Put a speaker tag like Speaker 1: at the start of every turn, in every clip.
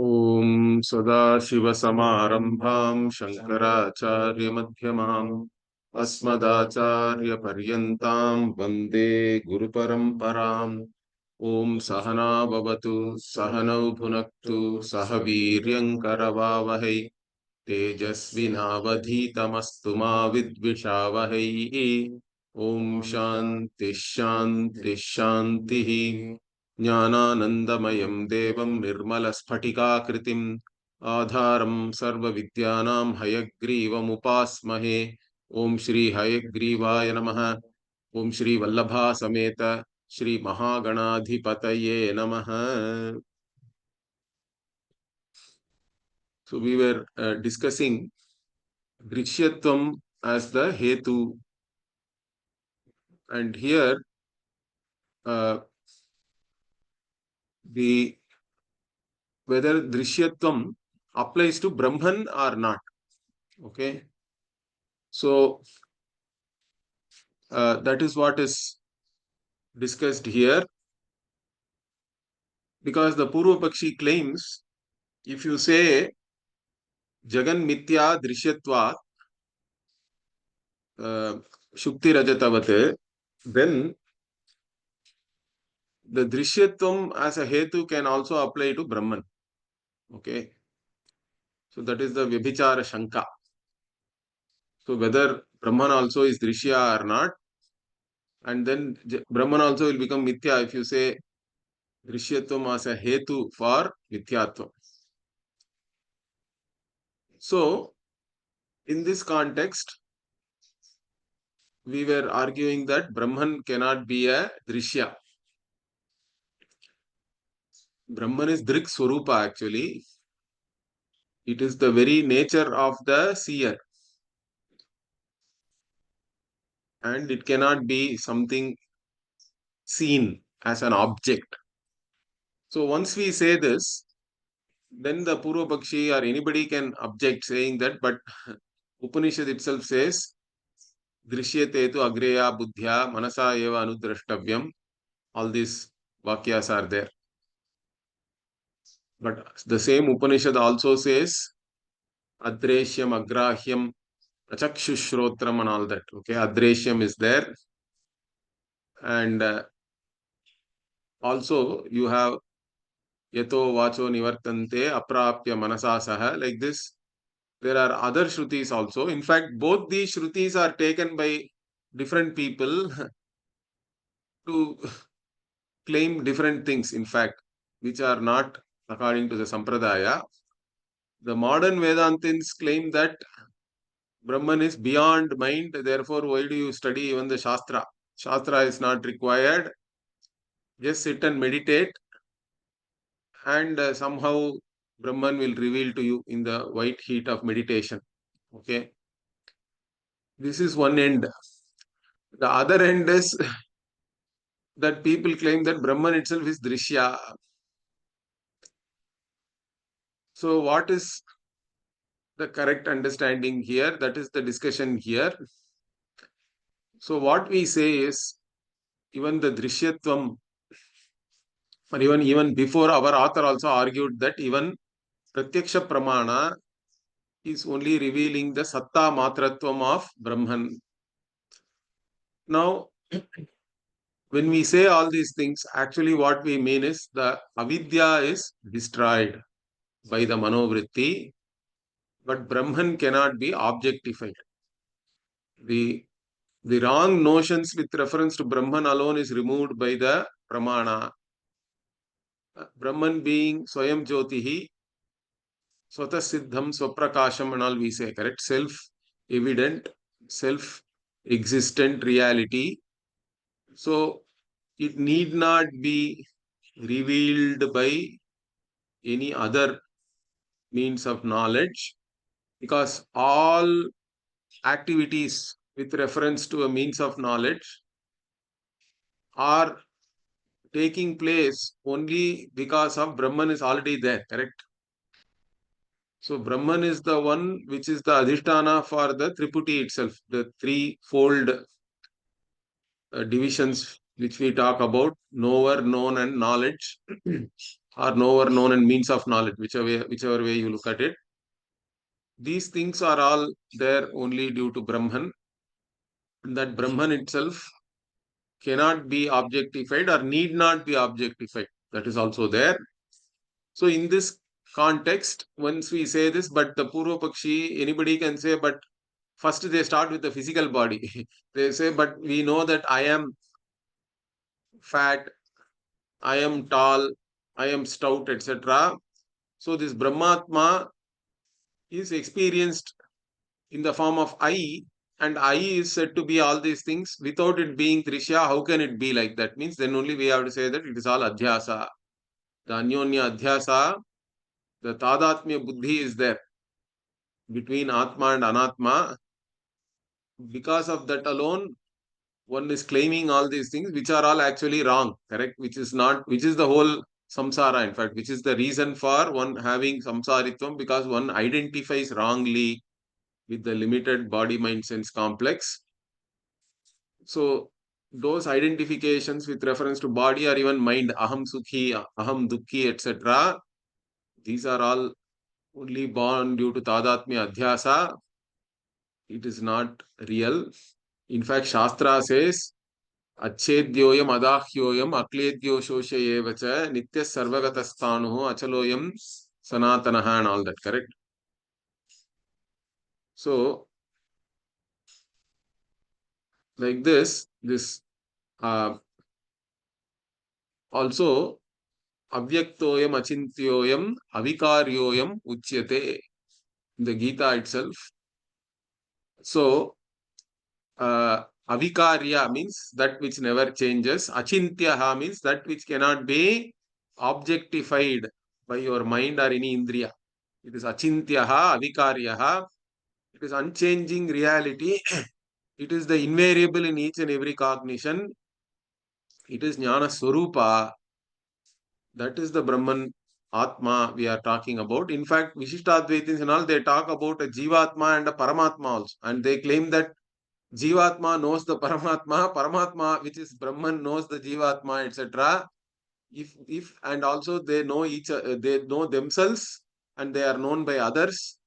Speaker 1: ॐ सदाशिवसमारम्भां शङ्कराचार्यमध्यमाम् अस्मदाचार्यपर्यन्तां वन्दे गुरुपरम्पराम् ॐ सहना भवतु सहनौ भुनक्तु सह वीर्यङ्करवावहै तेजस्विनावधीतमस्तु मा विद्विषावहै ॐ शान्तिः शान्तिः शान्तिः ज्ञानानन्दमयं देवं निर्मलस्फटिकाकृतिम् आधारं सर्वविद्यानां हयग्रीवमुपास्महे ॐ श्री हयग्रीवाय नमः ॐ श्री वल्लभा समेत श्री महागणाधिपतये नमः. So we were discussing Drishyatvam as the Hetu, and here the whether Drishyatvam applies to Brahman or not. Okay, so that is what is discussed here, because the Purva Pakshi claims if you say Jagan Mithya Drishyatva Shukti Rajatavat, then the Drishyatvam as a Hetu can also apply to Brahman. Okay, so that is the vyabhichAra-shankA. So whether Brahman also is Drishya or not, and then Brahman also will become Mithya if you say Drishyatvam as a Hetu for mithyAtva. So in this context, we were arguing that Brahman cannot be a Drishya. Brahman is Drik Swarupa actually. It is the very nature of the seer. And it cannot be something seen as an object. So once we say this, then the Purva Pakshi or anybody can object saying that, but Upanishad itself says, Drishyate tu agreya buddhya manasa eva anudrashtavyam. All these vakyas are there. But the same Upanishad also says, Adreshyam agrahyam achakshushrotram and all that. Okay, Adreshyam is there. And also you have Yato vacho nivartante aprapya manasa saha. Like this, there are other Shrutis also. In fact, both these Shrutis are taken by different people to claim different things, in fact, which are not according to the Sampradaya. The modern Vedantins claim that Brahman is beyond mind, therefore why do you study even the Shastra? Shastra is not required. Just sit and meditate, and somehow Brahman will reveal to you in the white heat of meditation. Okay. This is one end. The other end is that people claim that Brahman itself is Drishya. So what is the correct understanding here? That is the discussion here. So what we say is, even the Drishyatvam, or even before, our author also argued that even Pratyaksha Pramana is only revealing the Satta Matratvam of Brahman. Now, when we say all these things, actually what we mean is the avidya is destroyed by the manovritti, but Brahman cannot be objectified. The wrong notions with reference to Brahman alone is removed by the pramana. Brahman being Swayam Jyotihi, Swata Siddham, Swaprakasham and all we say, correct? Self-evident, self-existent reality. So it need not be revealed by any other means of knowledge, because all activities with reference to a means of knowledge are taking place only because of Brahman is already there, correct? So Brahman is the one which is the Adhisthana for the Triputi itself, the threefold divisions which we talk about: knower, known and knowledge. or knower, known, and means of knowledge, whichever way you look at it. These things are all there only due to Brahman. That Brahman itself cannot be objectified or need not be objectified. That is also there. So in this context, once we say this, but the Purva Pakshi, anybody can say, but first they start with the physical body. They say, but we know that I am fat, I am tall, I am stout, etc. So this Brahmatma is experienced in the form of I, and I is said to be all these things. Without it being Drishya, how can it be like that? Means then only we have to say that it is all Adhyasa. The Anyonya Adhyasa, the Tadatmya Buddhi is there between Atma and Anatma. Because of that alone, one is claiming all these things which are all actually wrong, correct? Which is not, which is the whole samsara, in fact, which is the reason for one having samsaritvam, because one identifies wrongly with the limited body mind sense complex. So those identifications with reference to body or even mind, aham sukhi, aham dukhi, etc., these are all only born due to tadatmya adhyasa. It is not real. In fact, Shastra says, अच्छेद्योयम अदाह्योयम अक्लेद्यो शोषयेव च नित्य सर्वगतस्थाणुः अचलोयम सनातनः and all that, correct? So like this also avyaktoyam achintyoyam avikaryoyam uchyate in the Gita itself. So avikarya means that which never changes. Achintyaha means that which cannot be objectified by your mind or any indriya. It is achintyaha, avikaryaha. It is unchanging reality. It is the invariable in each and every cognition. It is jnana swarupa. That is the Brahman Atma we are talking about. In fact, Vishishtadvaitins and all, they talk about a Jivatma and a Paramatma also. And they claim that Jivatma knows the Paramatma, Paramatma, which is Brahman, knows the Jivatma, etc. If and also they know they know themselves and they are known by others.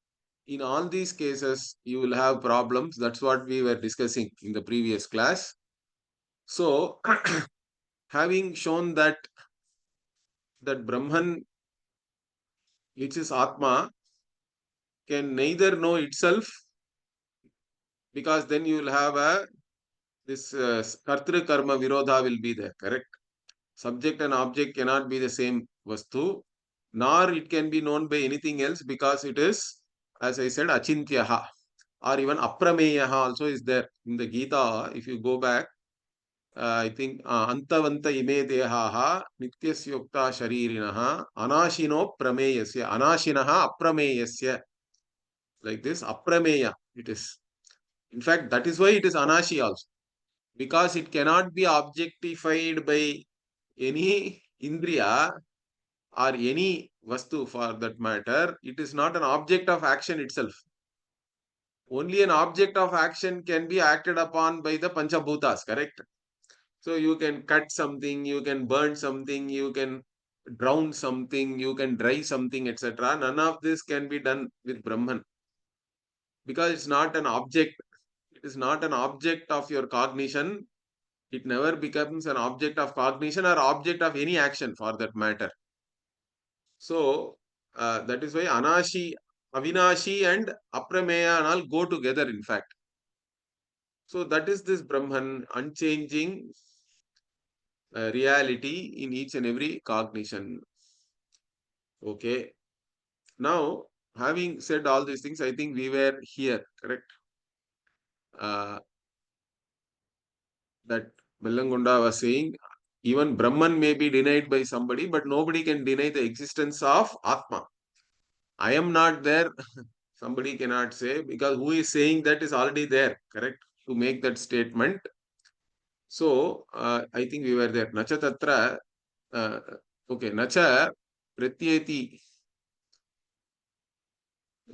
Speaker 1: In all these cases, you will have problems. That's what we were discussing in the previous class. So, having shown that Brahman, which is Atma, can neither know itself, because then you will have this kartri karma virodha will be there, correct? Subject and object cannot be the same vastu, nor it can be known by anything else, because it is, as I said, achintyaha, or even aprameyaha also is there in the Gita. If you go back, I think antavanta ime dehaha nityasyokta sharirinaha anashino prameyasya anashinaha aprameyasya, like this aprameya it is. In fact, that is why it is anashi also, because it cannot be objectified by any indriya or any vastu for that matter. It is not an object of action itself. Only an object of action can be acted upon by the panchabhutas, correct? So you can cut something, you can burn something, you can drown something, you can dry something, etc. None of this can be done with Brahman, because it's not an object. It is not an object of your cognition. It never becomes an object of cognition or object of any action for that matter. So that is why Anashi, Avinashi and Aprameya and all go together, in fact. So that is this Brahman, unchanging reality in each and every cognition. Okay. Now, having said all these things, I think we were here, correct? That Bellangunda was saying, even Brahman may be denied by somebody, but nobody can deny the existence of Atma. I am not there, somebody cannot say, because who is saying that is already there, correct? To make that statement. So, I think we were there. Nacha tatra, okay, nacha pratyeti.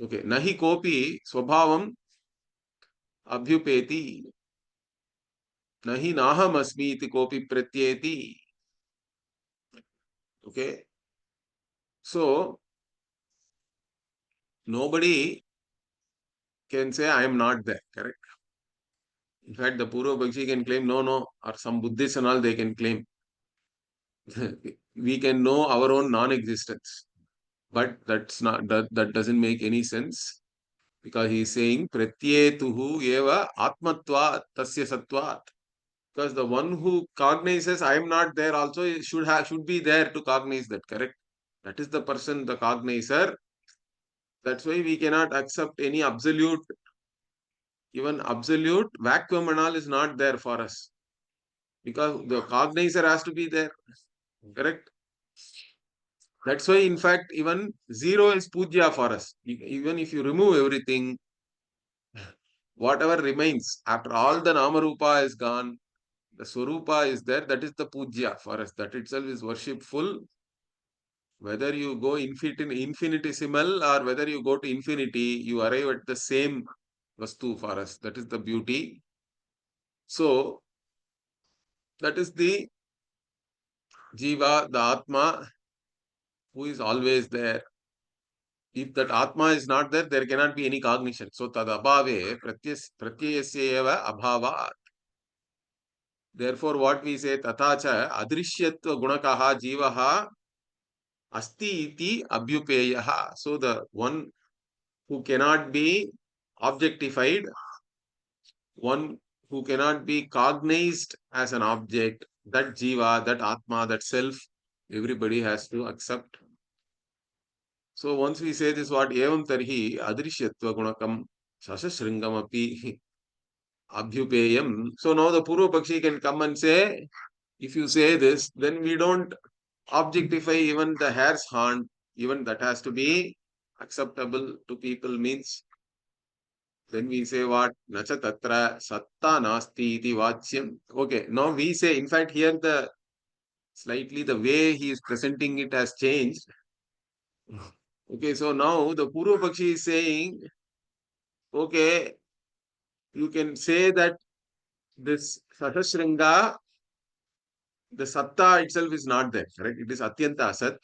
Speaker 1: Okay, nahi kopi swabhavam abhyupeti. Nahi naham asmi iti kopi pratyeti. Okay. So, nobody can say, I am not there, correct? In fact, the Purva Bakshi can claim, no, or some Buddhists and all, they can claim. We can know our own non-existence. But that doesn't make any sense, because he is saying, Pratyetuhu eva atmatva tasya sattvat. Because the one who cognizes I am not there also should be there to cognize that, correct? That is the person, the cognizer. That's why we cannot accept any absolute, even absolute vacuum and all is not there for us. Because the cognizer has to be there, correct? That's why, in fact, even zero is puja for us. Even if you remove everything, whatever remains after all the Namarupa is gone, the Swarupa is there, that is the puja for us. That itself is worshipful. Whether you go infinitesimal or whether you go to infinity, you arrive at the same vastu for us. That is the beauty. So, that is the Jiva, the Atma, who is always there. If that Atma is not there, there cannot be any cognition. So, tad abhave pratyayasya eva abhavat. Therefore, what we say, tatacha adrishyatva gunakaha jivaha asti iti abhyupeyaha. So, the one who cannot be objectified, one who cannot be cognized as an object, that jiva, that atma, that self, everybody has to accept. So once we say this, what evam tarhi adrishyatva gunakam sasashringam api abhyupeyam. So now the Purva Pakshi can come and say, if you say this, then we don't objectify even the hare's horn, even that has to be acceptable to people, means then we say what? Nacha tatra satta nasti iti vachyam. Okay, now we say, in fact, here slightly the way he is presenting it has changed. Okay, so now the Purva Pakshi is saying, okay, you can say that this Sahasringa, the Satta itself is not there, correct? It is Atyanta Asat,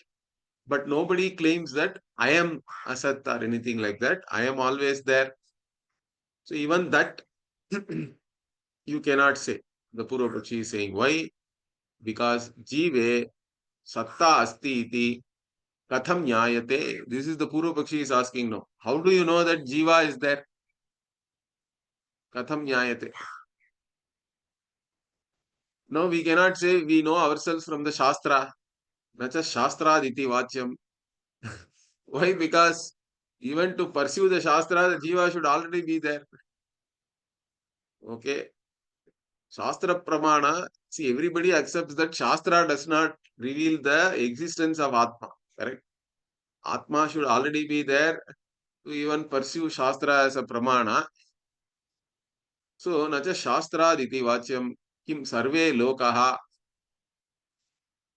Speaker 1: but nobody claims that I am Asat or anything like that. I am always there. So even that you cannot say. The Purva Pakshi is saying, why? Because Jive Satta Asti iti Katham Nyayate. This is the Purva Pakshi is asking now. How do you know that Jiva is there? Katham Nyayate. No, we cannot say we know ourselves from the Shastra. Nacha Shastra iti Vachyam. Why? Because even to pursue the Shastra, the Jiva should already be there. Okay. Shastra Pramana, see, everybody accepts that Shastra does not reveal the existence of Atma. Correct? Atma should already be there to even pursue Shastra as a Pramana. So, nacha Shastra iti Vachyam kim sarve lokaha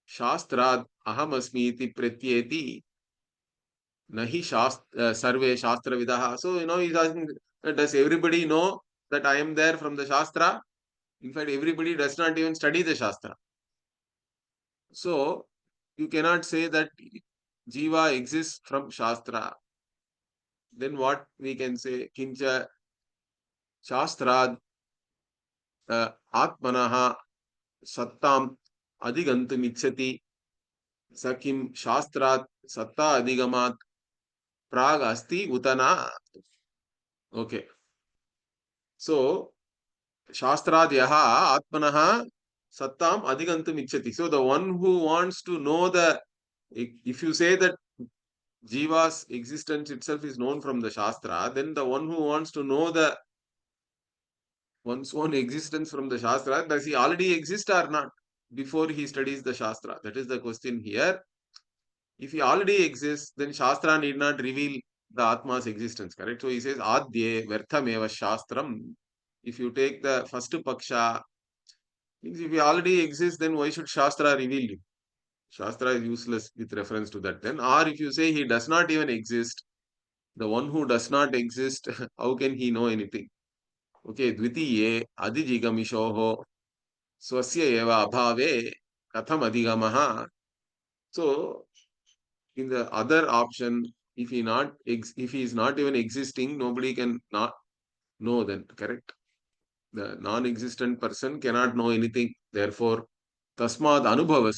Speaker 1: Shastrad ahamasmi iti pratyeti nahi sarve Shastra vidaha. So, he's asking, does everybody know that I am there from the Shastra? In fact, everybody does not even study the Shastra. So, you cannot say that Jiva exists from Shastra. Then what we can say? Kincha Shastrad Atmanaha Sattam Adigantum Ichati Sakim Shastrat Satta Adigamat Prag Asti Utana. Okay. So, Shastradyaha Atmanaha Sattam Adigantum Ichati. So, the one who wants to know if you say that Jiva's existence itself is known from the Shastra, then the one who wants to know one's own existence from the Shastra, does he already exist or not before he studies the Shastra? That is the question here. If he already exists, then Shastra need not reveal the Atma's existence, correct? So he says, Adye Verthameva Shastram. If you take the first Paksha, means if he already exists, then why should Shastra reveal you? Shastra is useless with reference to that then. Or if you say he does not even exist, the one who does not exist, how can he know anything? Okay, Dvitiye Adijigamishoho Swasya eva abhave katham adhigamaha. So, In the other option, if he is not even existing, nobody can not know then, correct? The non-existent person cannot know anything. Therefore, tasmad anubhava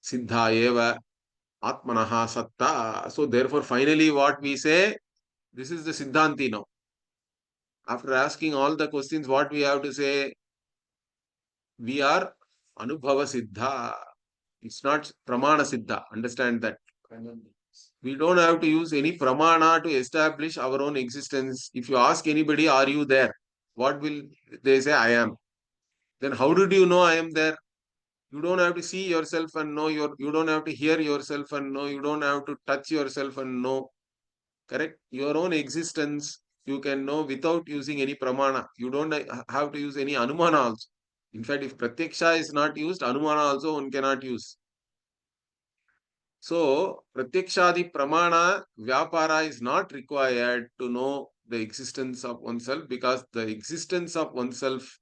Speaker 1: siddha eva atmanaha satta. So therefore, finally what we say, this is the Siddhanti now. After asking all the questions, what we have to say, we are anubhava siddha. It's not pramana siddha. Understand that. We don't have to use any pramana to establish our own existence. If you ask anybody, are you there? What will they say? I am. Then how did you know I am there? You don't have to see yourself and know you don't have to hear yourself and know, you don't have to touch yourself and know. Correct? Your own existence, you can know without using any pramana. You don't have to use any anumana also. In fact, if pratyaksha is not used, anumana also one cannot use. So, pratyakshadi pramana vyapara is not required to know the existence of oneself, because the existence of oneself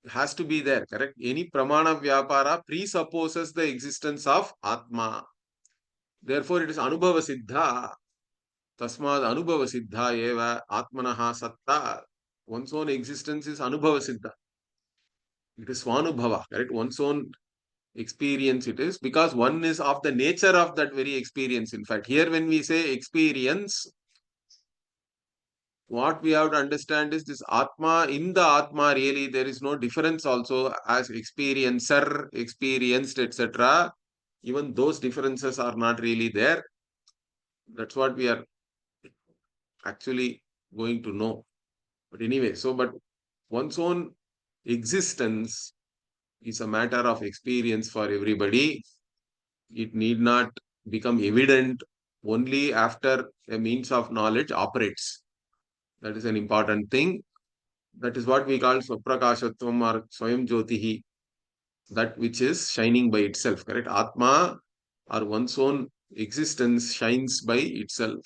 Speaker 1: has to be there, correct? Any pramana vyapara presupposes the existence of Atma. Therefore, it is anubhava siddha. Tasmad anubhava siddha eva atmanaha satta. One's own existence is anubhava siddha. It is swanubhava, correct? One's own experience it is, because one is of the nature of that very experience. In fact, here when we say experience, what we have to understand is this Atma, in the Atma really there is no difference also as experiencer, experienced, etc. Even those differences are not really there. That's what we are actually going to know. But anyway, but one's own existence is a matter of experience for everybody. It need not become evident only after a means of knowledge operates. That is an important thing. That is what we call Swaprakashatvam or Swayam Jyotihi, that which is shining by itself, correct? Atma or one's own existence shines by itself.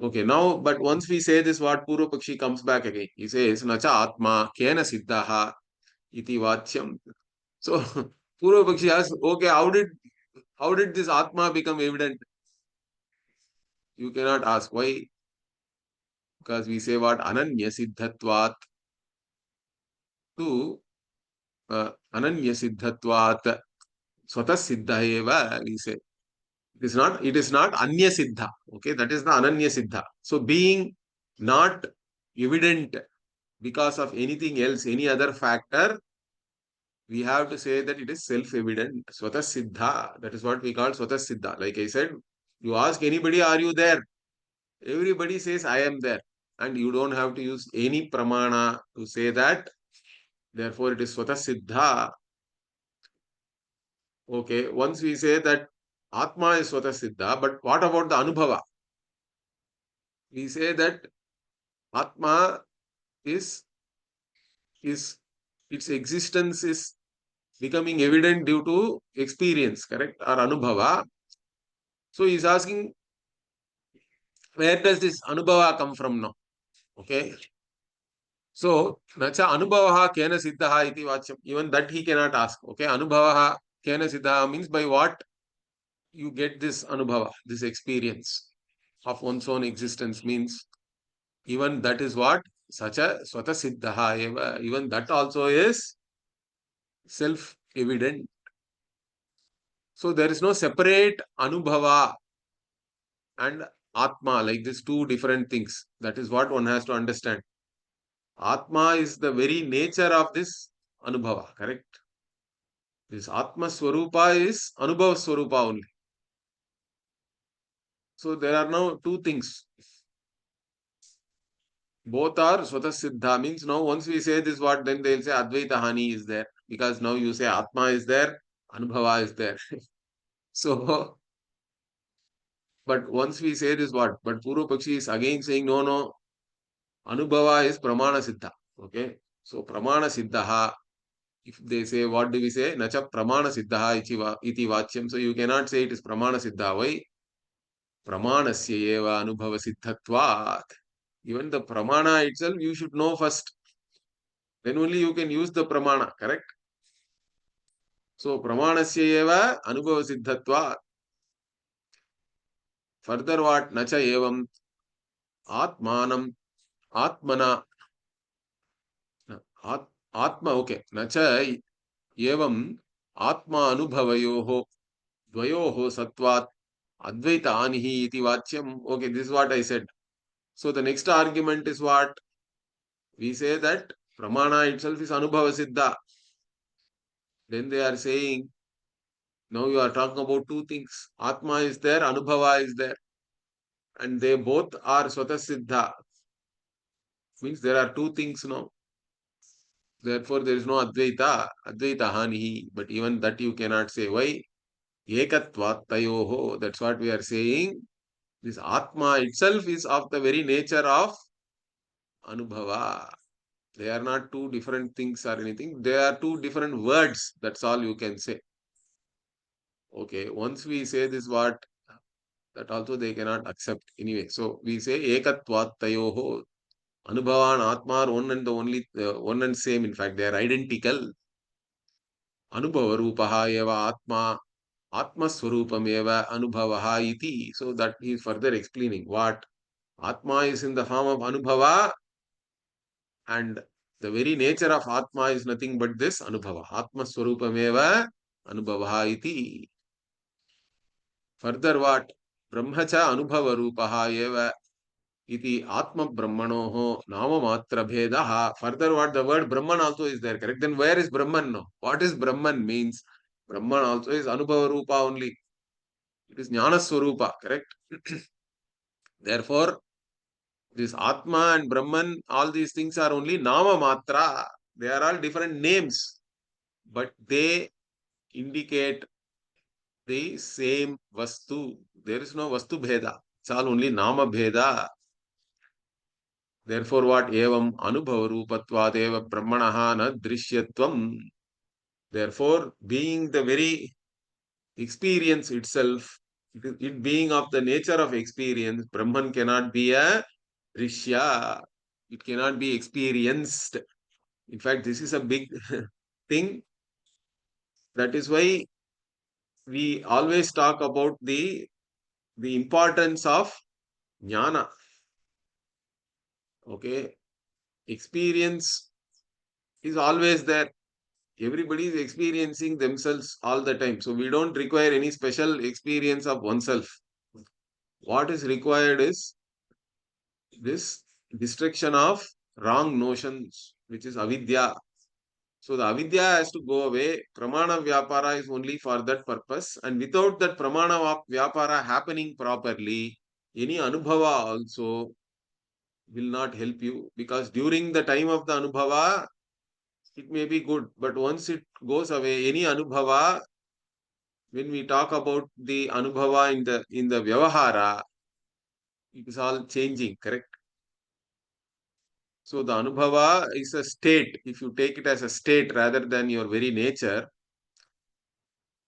Speaker 1: Okay, now, but once we say this, what Purva Pakshi comes back again. He says, Nacha Atma Kena Siddhaha Iti Vachyam. So, Purva Pakshi asks, okay, how did this Atma become evident? You cannot ask. Why? Because we say what? Ananya Siddhatvat to Ananya Siddhatvat Swata Siddha eva, we say. It is not Anya Siddha. Okay, that is the Ananya Siddha. So being not evident because of anything else, any other factor, we have to say that it is self-evident. Swata Siddha. That is what we call Swata Siddha. Like I said, you ask anybody, are you there? Everybody says, I am there. And you don't have to use any pramana to say that. Therefore, it is Swata Siddha. Okay, once we say that Atma is Swata Siddha, but what about the Anubhava? We say that Atma is its existence is becoming evident due to experience, correct? Or Anubhava. So he is asking, where does this Anubhava come from now? Okay. So, Nacha Anubhavaha Kena Siddhaha iti Vachyam. Even that he cannot ask. Okay. Anubhavaha Kena Siddhaha means by what you get this Anubhava, this experience of one's own existence, means even that is what? Such a Swata Siddhaha eva. Even that also is self-evident. So there is no separate Anubhava and Atma, like these two different things. That is what one has to understand. Atma is the very nature of this Anubhava, correct? This Atma Swarupa is Anubhava Swarupa only. So there are now two things. Both are Swata Siddha, means now once we say this what, then they'll say Advaita Hani is there. Because now you say Atma is there, Anubhava is there. So, but once we say this what, but Purva Pakshi is again saying no, Anubhava is Pramana Siddha. Okay. So Pramana Siddha, if they say, what do we say? Nacha Pramana Siddha iti Vachyam. So you cannot say it is Pramana Siddha. Why? Pramanasya eva Anubhava Siddhatvat. Even the Pramana itself, you should know first. Then only you can use the Pramana, correct? So pramanasya eva anubhava siddhatva. Further what? Nacha evam atmanam atmana atma, okay. Nacha evam atma anubhavayoho dvayoho satvat advaita anihi iti vachyam. Okay, this is what I said. So the next argument is what? We say that pramana itself is anubhava siddha. Then they are saying, now you are talking about two things. Atma is there, anubhava is there. And they both are swata siddha. Means there are two things now. Therefore, there is no Advaita hanihi. But even that you cannot say. Why? Ekatvat-tayoho. That's what we are saying. This Atma itself is of the very nature of Anubhava. They are not two different things or anything. They are two different words. That's all you can say. Okay, once we say this word, that also they cannot accept. Anyway, so we say Ekatvat-tayoho. Anubhava and Atma are one and the only, one and same. In fact, they are identical. Anubhava rupaha eva Atma. Atmaswarupam eva anubhavaha iti. So that he is further explaining what Atma is in the form of Anubhava, and the very nature of Atma is nothing but this Anubhava. Atmaswarupam eva anubhavaha iti. Further what? Brahmacha anubhava rupaha eva iti Atma Brahmanoho nama matra bhedaha. Further what? The word Brahman also is there, correct? Then where is Brahman now? What is Brahman means? Brahman also is Anubhava Rupa only. It is Jnana Swarupa, correct? Therefore, this Atma and Brahman, all these things are only Nama Matra. They are all different names, but they indicate the same Vastu. There is no Vastu Bheda. It's all only Nama Bheda. Therefore, what? Evam Anubhava Rupatvad eva Brahmanaha na Drishyatvam. Therefore, being the very experience itself, it being of the nature of experience, Brahman cannot be a Drishya. It cannot be experienced. In fact, this is a big thing. That is why we always talk about the importance of jnana. Okay, experience is always there. Everybody is experiencing themselves all the time. So we don't require any special experience of oneself. What is required is this destruction of wrong notions, which is avidya. So the avidya has to go away. Pramana vyapara is only for that purpose. And without that pramana vyapara happening properly, any anubhava also will not help you, because during the time of the anubhava, it may be good. But once it goes away, any anubhava, when we talk about the anubhava in the vyavahara, it is all changing, correct? So the anubhava is a state. If you take it as a state rather than your very nature,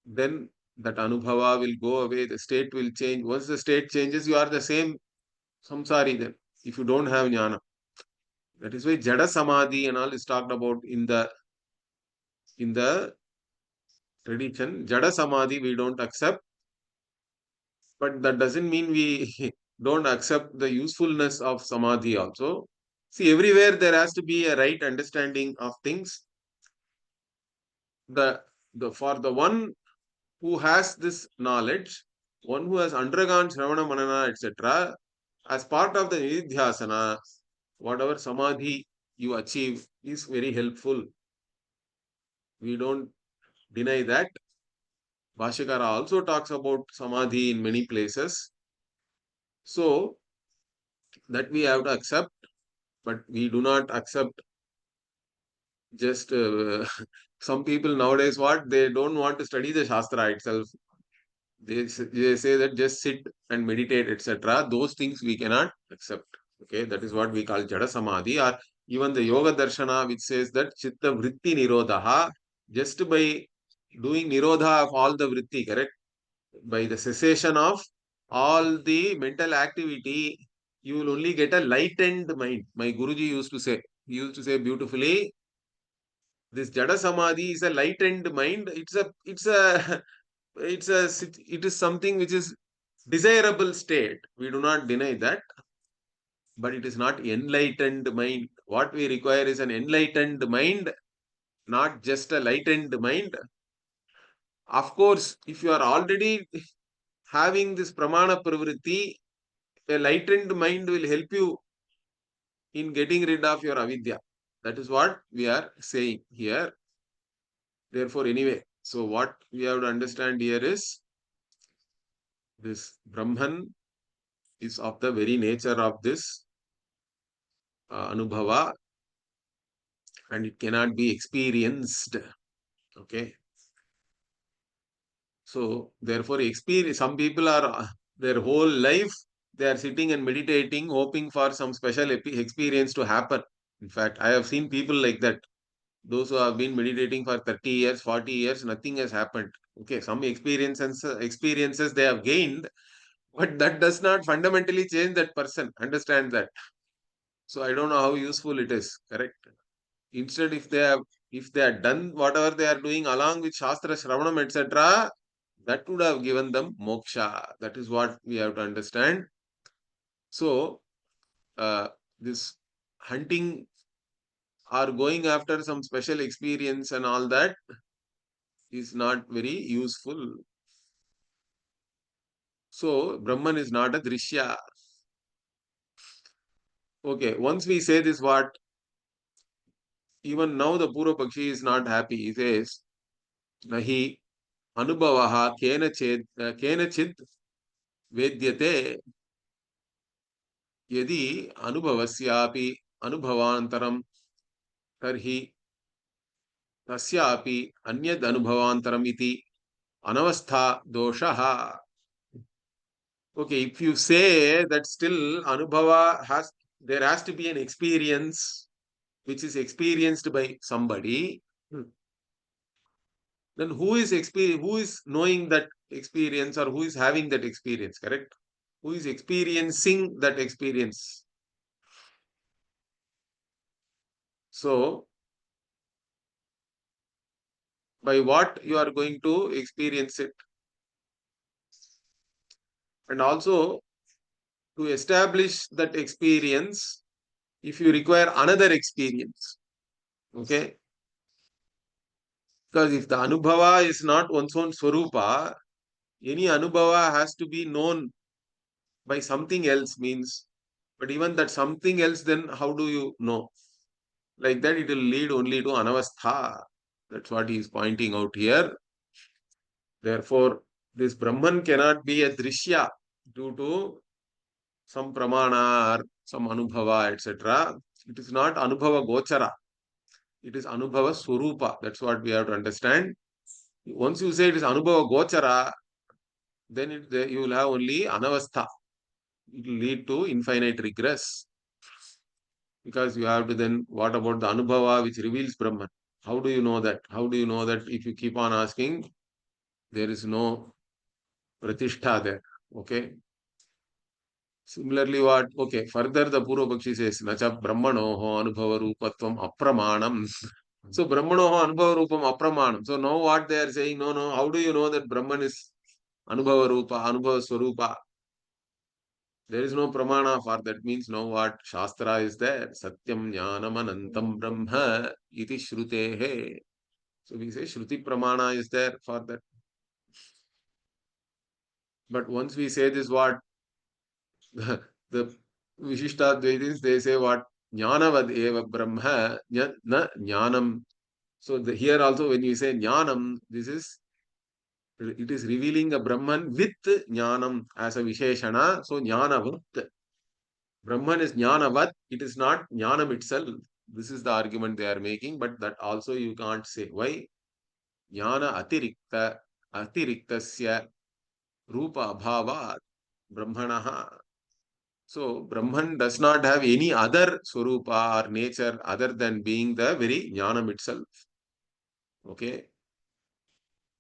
Speaker 1: then that anubhava will go away, the state will change. Once the state changes, you are the same samsari then, if you don't have jnana. That is why jada samadhi and all is talked about in the tradition. Jada samadhi we don't accept, but that doesn't mean we don't accept the usefulness of samadhi also. See, everywhere there has to be a right understanding of things. The for the one who has this knowledge, one who has undergone Shravana Manana, etc., as part of the Nidhyasana, whatever samadhi you achieve is very helpful. We don't deny that. Bhashyakara also talks about samadhi in many places. So, that we have to accept, but we do not accept just some people nowadays, what? They don't want to study the Shastra itself. They say that just sit and meditate, etc. Those things we cannot accept. Okay, that is what we call Jada Samadhi, or even the Yoga Darshana, which says that Chitta Vritti Nirodha, just by doing Nirodha of all the Vritti, correct? By the cessation of all the mental activity, you will only get a lightened mind. My Guruji used to say, he used to say beautifully, This Jada Samadhi is a lightened mind. It is something which is desirable state. We do not deny that, but it is not enlightened mind. What we require is an enlightened mind, not just a lightened mind. Of course, if you are already having this pramana pravritti, a lightened mind will help you in getting rid of your avidya. That is what we are saying here. Therefore, anyway, so what we have to understand here is this Brahman is of the very nature of this Anubhava, and it cannot be experienced. Okay. So, therefore, experience, some people are their whole life they are sitting and meditating, hoping for some special experience to happen. In fact, I have seen people like that. Those who have been meditating for 30 years, 40 years, nothing has happened. Okay, some experiences they have gained, but that does not fundamentally change that person. Understand that. So I don't know how useful it is. Correct. Instead, if they are done whatever they are doing along with Shastra Shravanam, etc., that would have given them moksha. That is what we have to understand. So, this hunting or going after some special experience and all that is not very useful. So, Brahman is not a drishya. Okay, once we say this, what? Even now the Purva Pakshi is not happy. He says, Nahi anubhavaha kenachid vedyate yadi anubhavasyapi anubhavantaram tarhi tasyapi anyad anubhavantaram iti anavastha doshaha. Okay, if you say that still Anubhava there has to be an experience which is experienced by somebody, then who is knowing that experience or who is having that experience, correct? Who is experiencing that experience? So, by what you are going to experience it? And also, to establish that experience, if you require another experience, okay? Because if the Anubhava is not one's own Swarupa, any Anubhava has to be known by something else means, but even that something else, then how do you know? Like that, it will lead only to Anavastha. That's what he is pointing out here. Therefore, this Brahman cannot be a Drishya due to some Pramana or some Anubhava, etc. It is not Anubhava Gochara. It is Anubhava Swarupa. That's what we have to understand. Once you say it is Anubhava Gochara, then you will have only Anavastha. It will lead to infinite regress. Because you have to then, what about the Anubhava which reveals Brahman? How do you know that? How do you know that if you keep on asking, there is no pratishtha there? Okay. Similarly, what? Okay, further the Purva Pakshi says, Nacha Brahmanoho Anubhava Rupatvam Apramanam. So, Brahmanoho Anubhava Rupam Apramanam. So, now what they are saying, no, how do you know that Brahman is Anubhava Rupa, Anubhava Swarupa? There is no pramana for that. Means no what Shastra is there. Satyam Jnanam Anantam Brahma iti Shrutehe. So we say Shruti pramana is there for that. But once we say this, what the Vishishta they say what Jnanavad eva Brahma na Jnanam. So here also when you say Jnanam, it is revealing a Brahman with Jnanam as a Visheshana. So Jnanavat. Brahman is Jnanavat, it is not Jnanam itself. This is the argument they are making, but that also you can't say. Why? Jnana atiriktasya rupa abhavat brahmanaha. So, Brahman does not have any other swarupa or nature other than being the very Jnanam itself. Okay?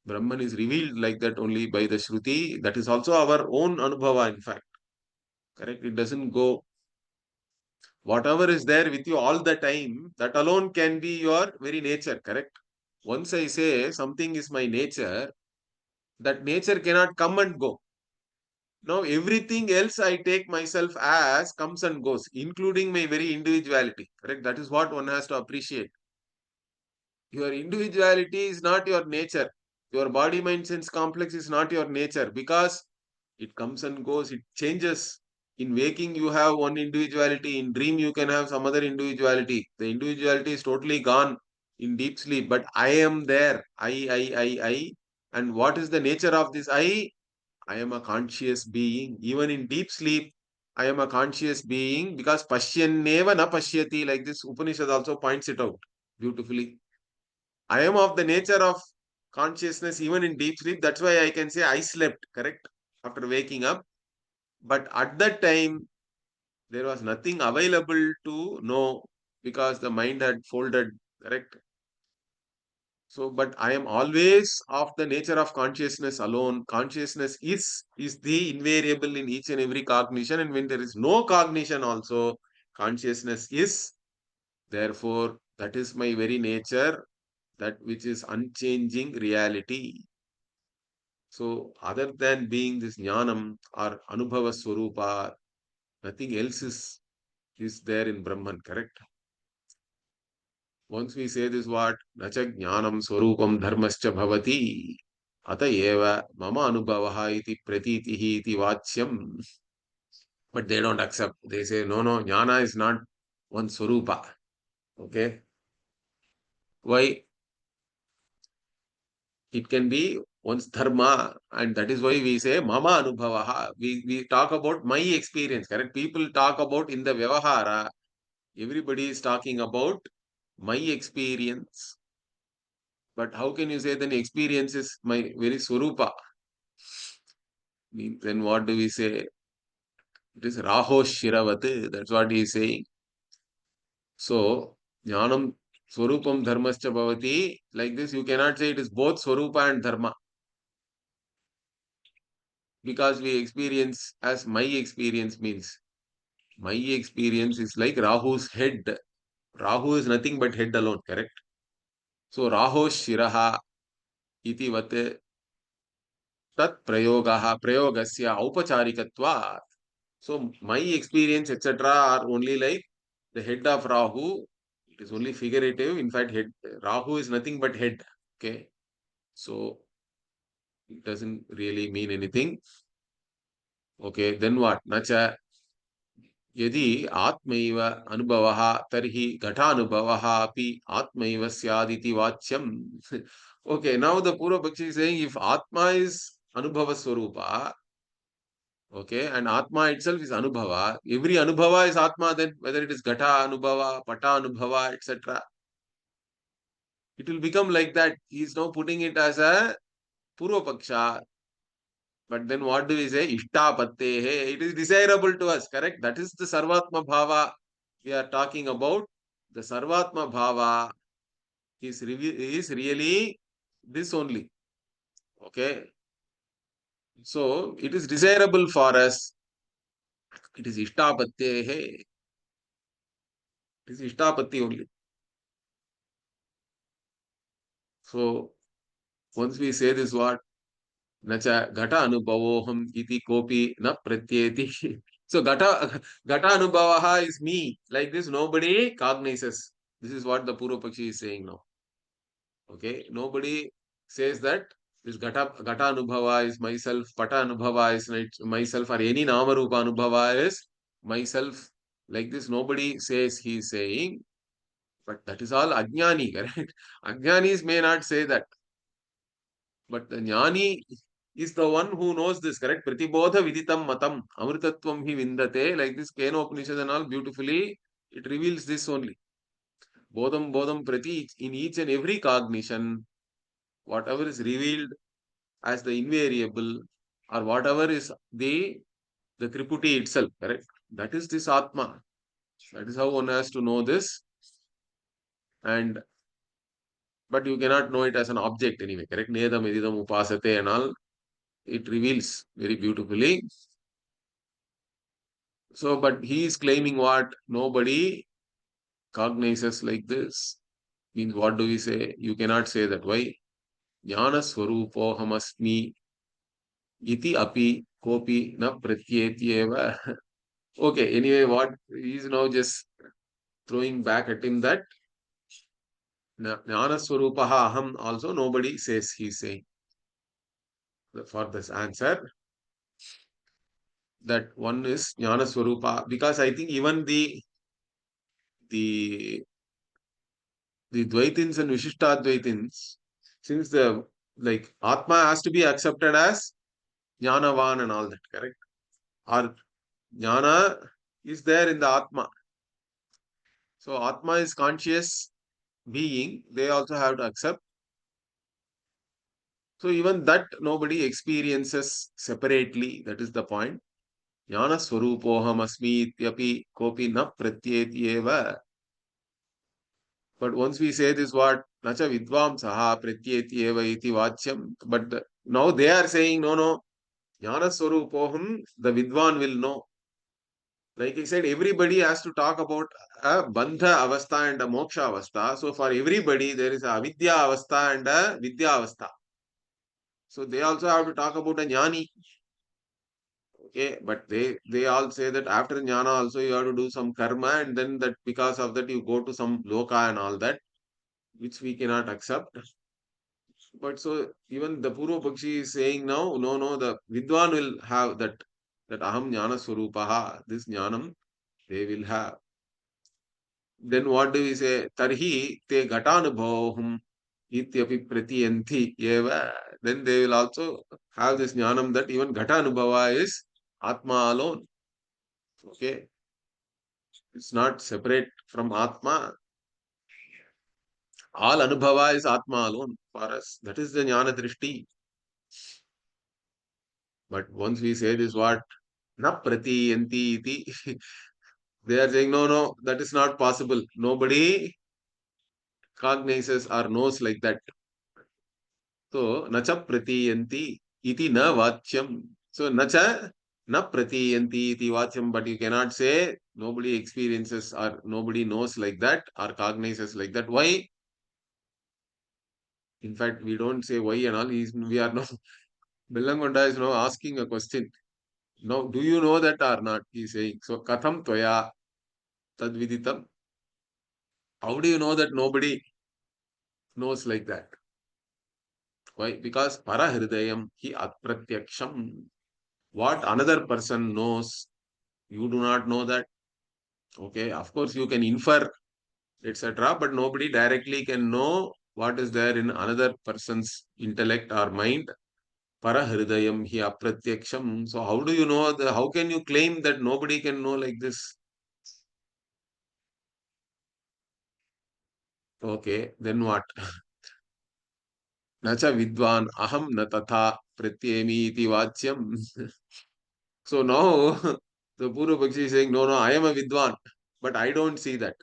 Speaker 1: Brahman is revealed like that only by the Shruti. That is also our own Anubhava, in fact. Correct? It doesn't go Whatever is there with you all the time, that alone can be your very nature, correct? Once I say something is my nature, that nature cannot come and go. Now, everything else I take myself as comes and goes, including my very individuality, correct? That is what one has to appreciate. Your individuality is not your nature. Your body, mind, sense complex is not your nature because it comes and goes, it changes. In waking, you have one individuality. In dream, you can have some other individuality. The individuality is totally gone in deep sleep, but I am there. I. And what is the nature of this I? I am a conscious being. Even in deep sleep, I am a conscious being because pashyanneva na pashyati, like this Upanishad also points it out beautifully. I am of the nature of consciousness even in deep sleep. That's why I can say I slept, correct? After waking up. But at that time, there was nothing available to know because the mind had folded, correct? So, but I am always of the nature of consciousness alone. Consciousness is the invariable in each and every cognition. And when there is no cognition also, consciousness is. Therefore, that is my very nature, that which is unchanging reality. So, other than being this jnanam or anubhava swarupa, nothing else is there in Brahman, correct? Once we say this word, nacha jnanam swarupam dharmascha bhavati, ata eva mama anubhavaha iti pratitihi iti vachyam. But they don't accept. They say, no, no, jnana is not one swarupa. Okay? Why? It can be one's dharma, and that is why we say mama anubhavaha. We talk about my experience, correct? People talk about in the vyavahara. Everybody is talking about my experience. But how can you say then experience is my very swarupa? Then what do we say? It is raho shiravat. That's what he is saying. So, jnanam swarupam dharmascha bhavati. Like this, you cannot say it is both swarupa and dharma. Because we experience as my experience means. My experience is like Rahu's head. Rahu is nothing but head alone, correct? So, Raho shiraha iti vat tat prayogasya aupacharikatva. So my experience, etc., are only like the head of Rahu. It is only figurative. In fact, head Rahu is nothing but head. Okay, so it doesn't really mean anything. Okay, then what? Nacha यदि आत्मैव अनुभवः तर्हि घटानुभवः अपि आत्मैव स्यादिति वाच्यम्. Okay, now the Purva Pakshi is saying if Atma is Anubhava Swarupa, okay, and Atma itself is Anubhava. Every Anubhava is Atma, then whether it is Gata Anubhava, Pata Anubhava, etc. It will become like that. He is now putting it as a Purva Paksha. But then what do we say? Ishtapattehe. It is desirable to us, correct? That is the Sarvatma Bhava we are talking about. The Sarvatma Bhava is really this only. Okay. So it is desirable for us. It is Ishtapattehe. It is Ishtapatti only. So once we say this word, Nacha Gata Anubhavoham iti kopi na pratyeti. So Gata Anubhavaha is me. Like this, nobody cognizes. This is what the Purva Pakshi is saying now. Okay, nobody says that this Gata Anubhava is myself, Pata Anubhava is myself, or any Nama Rupa Anubhava is myself. Like this, nobody says he is saying, but that is all Ajnani, correct? Ajnanis may not say that. But the jnani is the one who knows this, correct? Pratibodha viditam matam amritatvam hi vindate. Like this Kena Upanishad and all beautifully, it reveals this only. Bodham bodham prati, in each and every cognition, whatever is revealed as the invariable or whatever is the Triputi itself, correct? That is this Atma. That is how one has to know this. And but you cannot know it as an object anyway, correct? Nedam edidam upasate and all. It reveals very beautifully. So, but he is claiming what? Nobody cognizes like this. Means what do we say? You cannot say that. Why? Jnana swarupohamasmi iti api kopi na pratyetyeva. Okay, anyway, what he is now just throwing back at him that Jnana swarupaha aham also nobody says he is saying for this answer that one is Jnana swarupa because I think even the the Dvaitins and Vishishtadvaitins, since the like Atma has to be accepted as Jnanavan and all that, correct? Or Jnana is there in the Atma. So Atma is conscious being, they also have to accept. So even that nobody experiences separately. That is the point. Jnana swarupoham asmi ityapi kopi na pratyeti eva. But once we say this word, nacha vidvam saha pratyeti eva iti vachyam. But now they are saying, no, no, jnana swarupoham, the vidwan will know. Like I said, everybody has to talk about a bandha avastha and a moksha avastha. So for everybody, there is a avidya avastha and a vidya avastha. So they also have to talk about a jnani. Okay, but they all say that after jnana also you have to do some karma and then that because of that you go to some loka and all that, which we cannot accept. But so even the Purva Pakshi is saying now, no, no, the Vidwan will have that aham jnana swarupaha, this jnanam they will have. Then what do we say? Tarhi te ghatanubhavahum ityapi pratiyanti eva. Then they will also have this jnanam that even ghatanubhava is Atma alone. Okay. It's not separate from Atma. All Anubhava is Atma alone for us. That is the Jnana Drishti. But once we say this word, na prati yanti iti, they are saying, no, no, that is not possible. Nobody cognizes or knows like that. So, nacha prati yanti iti na vachyam. So, nacha na prati yanti iti vachyam, but you cannot say nobody experiences or nobody knows like that or cognizes like that. Why? In fact, we don't say why and all. We are now, Bellangonda is now asking a question. Now, do you know that or not? He is saying. So, katham tvaya tadviditam. How do you know that nobody knows like that? Why? Because parahridayam hi atpratyaksham. What another person knows, you do not know that. Okay, of course you can infer, etc. But nobody directly can know what is there in another person's intellect or mind. Parahridayam hi aprathyaksham. So how do you know how can you claim that nobody can know like this? Okay, then what? Nacha vidwan aham na tatha pratyemi iti vachyam. So now the Purva Pakshi is saying, no, no, I am a vidwan, but I don't see that.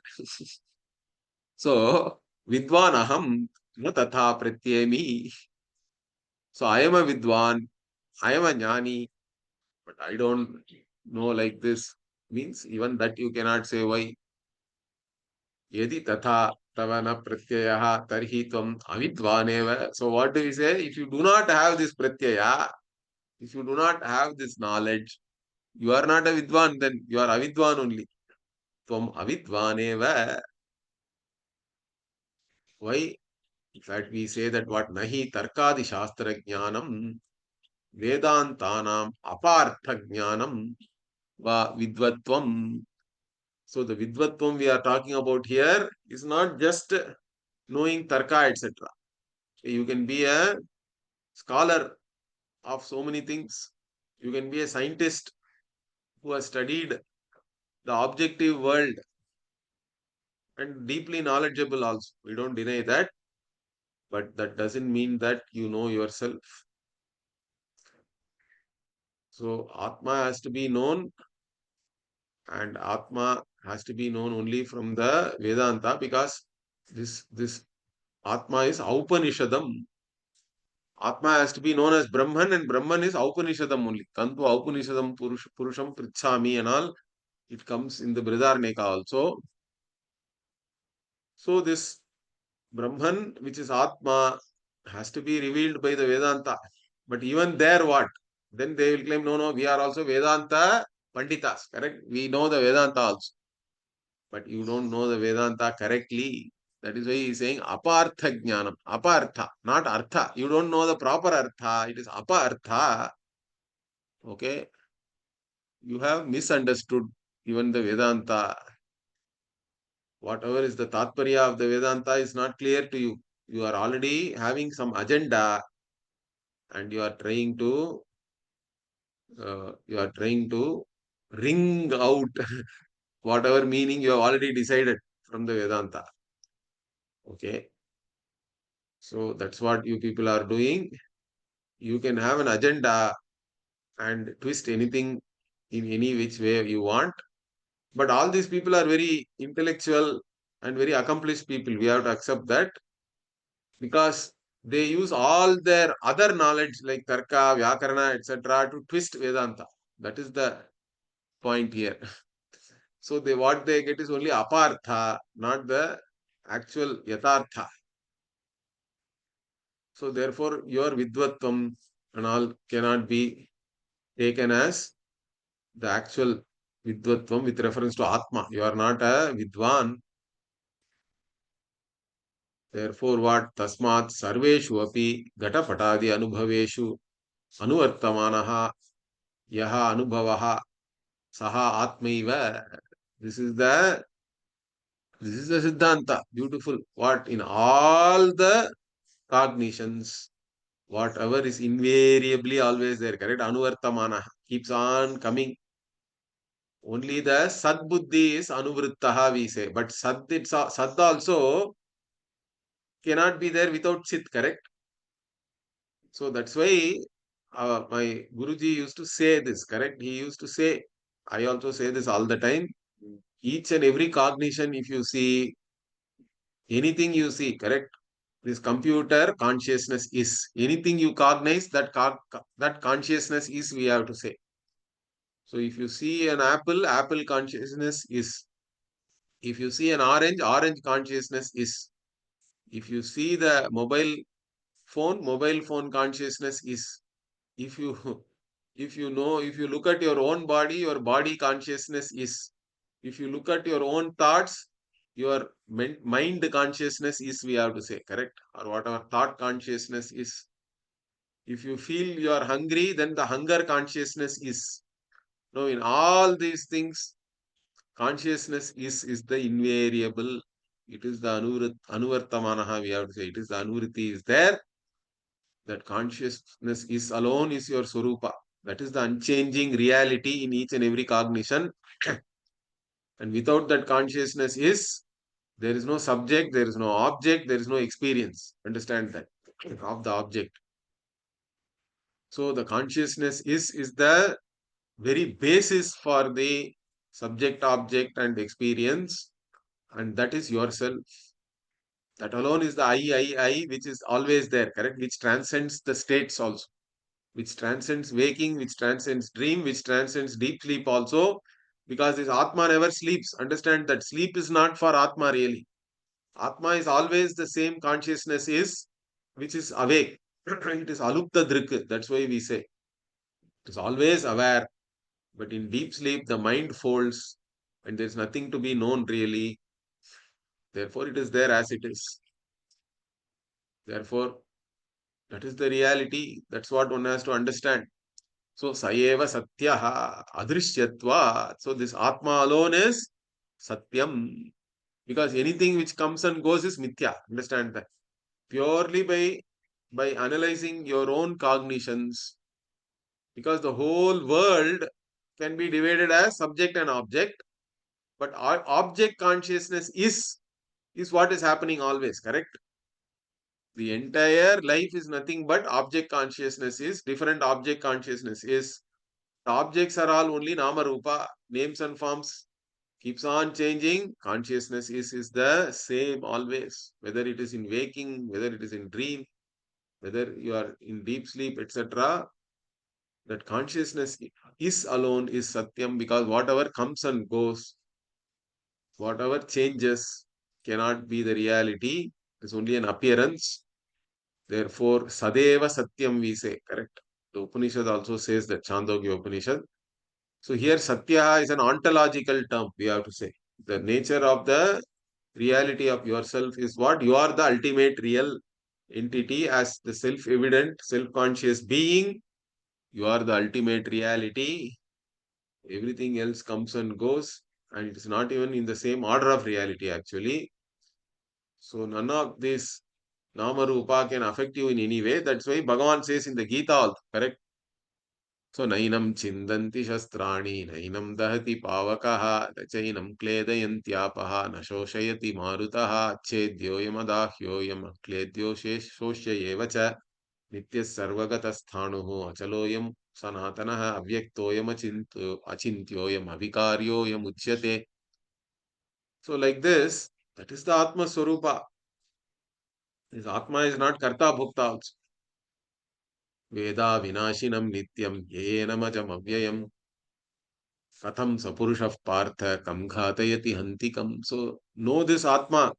Speaker 1: So vidwan aham na tatha pratyemi. So I am a vidwan, I am a jnani, but I don't know like this. Means even that you cannot say why. Yadi tatha tavana pratyaya tarhi tvam avidvaneva. So what do we say? If you do not have this pratyaya, if you do not have this knowledge, you are not a vidwan, then you are avidwan only. Tvam avidvaneva. Why? In fact, we say that what nahi tarkadi shastra jnanam vedantanam apartha jnanam va vidvatvam. So the vidvatvam we are talking about here is not just knowing tarka, etc. You can be a scholar of so many things. You can be a scientist who has studied the objective world and deeply knowledgeable also. We don't deny that, but that doesn't mean that you know yourself. So Atma has to be known, and Atma has to be known only from the Vedanta because this Atma is Aupanishadam. Atma has to be known as Brahman, and Brahman is Aupanishadam only. Tantu Aupanishadam Purusham Pritchami and all. It comes in the Brihadaranyaka also. So this Brahman, which is Atma, has to be revealed by the Vedanta. But even there, what? Then they will claim, no, no, we are also Vedanta Panditas, correct? We know the Vedanta also. But you don't know the Vedanta correctly. That is why he is saying apartha jnanam. Apartha, not artha. You don't know the proper artha. It is apartha. Okay. You have misunderstood even the Vedanta. Whatever is the tatparya of the Vedanta is not clear to you. You are already having some agenda and you are trying to wring out whatever meaning you have already decided from the Vedanta. Okay. So that's what you people are doing. You can have an agenda and twist anything in any which way you want. But all these people are very intellectual and very accomplished people. We have to accept that because they use all their other knowledge like Tarka, Vyakarana, etc. to twist Vedanta. That is the point here. So what they get is only apartha, not the actual yatartha. So therefore, your vidvatvam and all cannot be taken as the actual vidvatvam with reference to Atma. You are not a vidwan. Therefore, what? Tasmat sarveshu api gatapatadi anubhaveshu anuvartamanaha yaha anubhavaha saha atmaiva. This is the Siddhanta. Beautiful. What? In all the cognitions, whatever is invariably always there, correct? Anuvartamana keeps on coming. Only the Sad Buddhi is Anuvrittaha, we say. But Sad also cannot be there without Chit, correct? So that's why my Guruji used to say this, correct? He used to say, I also say this all the time. Each and every cognition, if you see, anything you see, correct? This computer consciousness is. Anything you cognize, that consciousness is, we have to say. So if you see an apple, apple consciousness is. If you see an orange, orange consciousness is. If you see the mobile phone consciousness is. If you if you look at your own body, your body consciousness is. If you look at your own thoughts, your mind consciousness is, we have to say, correct? Or whatever thought consciousness is. If you feel you are hungry, then the hunger consciousness is. No, in all these things, consciousness is the invariable. It is the anuvartamanaha, we have to say. It is the anuriti is there. That consciousness is alone is your Swarupa. That is the unchanging reality in each and every cognition. And without that consciousness is, there is no subject, there is no object, there is no experience. Understand that of the object. So the consciousness is the very basis for the subject, object, and experience, and that is yourself. That alone is the I, which is always there, correct? Which transcends the states also, which transcends waking, which transcends dream, which transcends deep sleep also, because this Atma never sleeps. Understand that sleep is not for Atma really. Atma is always the same consciousness is, which is awake. It is alupta drik. That's why we say it is always aware. But in deep sleep, the mind folds and there is nothing to be known really. Therefore, it is there as it is. Therefore, that is the reality. That's what one has to understand. So, Sayeva Satyaha Adrishyatva. So, this Atma alone is Satyam. Because anything which comes and goes is Mithya. Understand that? Purely by analyzing your own cognitions. Because the whole world can be divided as subject and object. But our object consciousness is what is happening always, correct? The entire life is nothing but object consciousness is, different object consciousness is. The objects are all only Nama Rupa, names and forms. Keeps on changing. Consciousness is the same always. Whether it is in waking, whether it is in dream, whether you are in deep sleep, etc. That consciousness is alone is Satyam, because whatever comes and goes, whatever changes cannot be the reality. It's only an appearance. Therefore, Sadeva Satyam we say, correct? The Upanishad also says that, Chandogya Upanishad. So here Satya is an ontological term, we have to say. The nature of the reality of yourself is what? You are the ultimate real entity as the self-evident, self-conscious being. You are the ultimate reality. Everything else comes and goes, and it is not even in the same order of reality actually. So none of this Nama Rupa can affect you in any way. That's why Bhagavan says in the Gita also, correct? So nainam chindanti shastrani, nainam dahati pavakaha, chainam kledayantyaapaha, nashoshayati marutaha, chedyoyam adahyoyam, kledyo shoshayevacha, nityas sarvagatasthānuhu, achaloyam sanatanaha, avyaktoyam achintyoyam, avikaryoyam uchyate. So like this, that is the Atma Swarupa. This Atma is not Karta Bhukta also. Veda vinashinam nityam yenamajam avyayam katham sapurushav partha kam ghatayati hantikam. So know this Atma,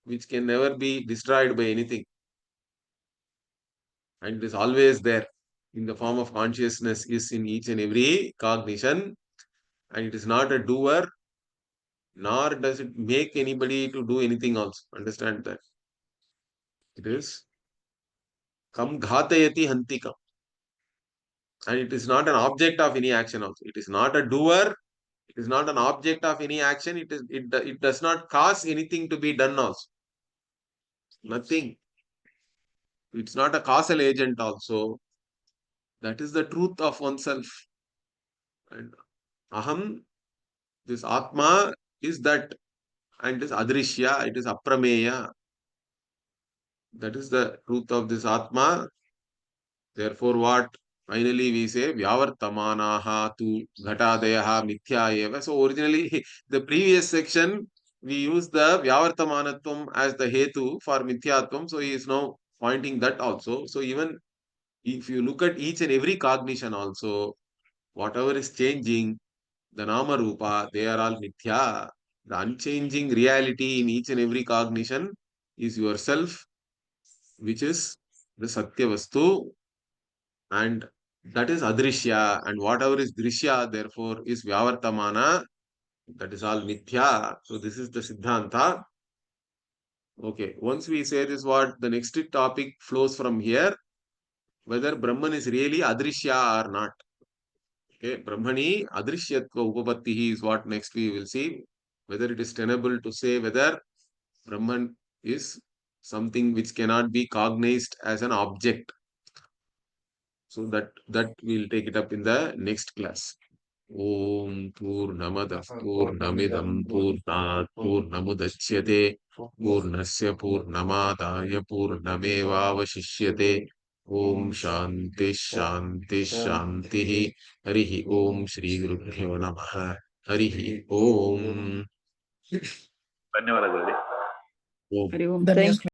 Speaker 1: which can never be destroyed by anything, and it is always there in the form of consciousness, is in each and every cognition, and it is not a doer, nor does it make anybody to do anything also. Understand that. It is kam ghatayati hantikam. And it is not an object of any action also. It is not a doer. It is not an object of any action. It does not cause anything to be done also. Nothing. It's not a causal agent also. That is the truth of oneself. And aham, this Atma is that, and it is adrishya, it is aprameya. That is the truth of this Atma. Therefore, what? Finally, we say Vyavartamanaha tu ghatadayaha mithya eva. So, originally, the previous section, we use the Vyavartamanatvam as the hetu for mithyatvam. So, he is now pointing that also. So, even if you look at each and every cognition also, whatever is changing, the Nama Rupa, they are all mithya. The unchanging reality in each and every cognition is yourself, which is the Satya Vastu, and that is adrishya, and whatever is drishya therefore is vyavartamana, that is all mithya. So this is the siddhanta. Okay, once we say this, what the next topic flows from here, whether Brahman is really adrishya or not. Okay, brahmani adrishyatva upapattihi is what next we will see, whether it is tenable to say whether Brahman is something which cannot be cognized as an object. So that we'll take it up in the next class. Om Purnamada Purnamidam Purnat Purnamudachyate Purnasya Purnamadaya Purnamevavashishyate. Om Shanti Shanti Shanti. Harihi Om Shri Gurubhyo Namaha. Harihi Om.
Speaker 2: ಧನ್ಯವಾದಗಳು.
Speaker 1: Om.
Speaker 3: Thank you.